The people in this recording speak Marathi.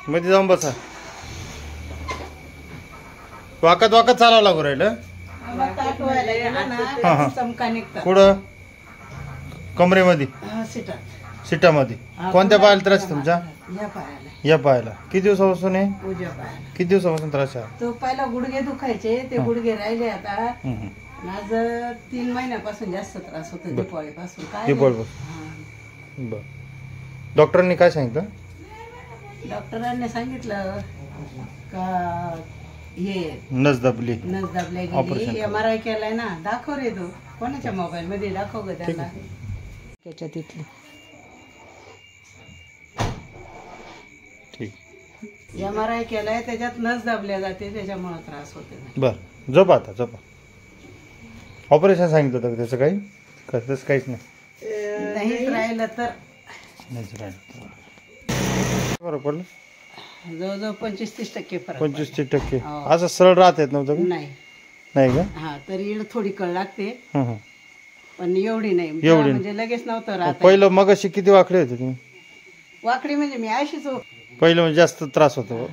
मध्ये जाऊन बसा. वाकत वाकत चालावं लागू राहिलं. कुठं? कमरेमध्ये सीटामध्ये. कोणत्या पायाला त्रास आहे तुमच्या? या पायाला. किती दिवसापासून आहे? किती दिवसापासून त्रास आहे? तो पहिला गुडघे दुखायचे, ते गुडघे राहिले आता. आज 3 महिन्यापासून जास्त त्रास होतो. दिवाळीपासून. बर. डॉक्टरांनी काय सांगितलं? डॉक्टरांनी सांगितलं का हे नस दबली गेली. MRI केलाय ना. दाखव रे तो. कोणाच्या मोबाईल मध्ये दाखव ग त्याला. त्याच्या तिथली MRI केलाय, त्याच्यात नस दाबल्या जाते, त्याच्यामुळे त्रास होते. बर. झोपा आता, झोपा. ऑपरेशन सांगितलं होतं त्याचं काही? तसं काहीच नाही. नाहीच राहिलं तर फरक पडलं. जवळजवळ 25-30% फरक. 25-30%. असं सरळ राहत येत नव्हतं? नाही का? हा, तरी थोडी कळ लागते, पण एवढी नाही. एवढी म्हणजे लगेच नव्हतं राहत. पहिलं मग अशी किती वाकडे होते तुम्ही? वाकडी म्हणजे मी अशीच. पहिलं म्हणजे जास्त त्रास होतो.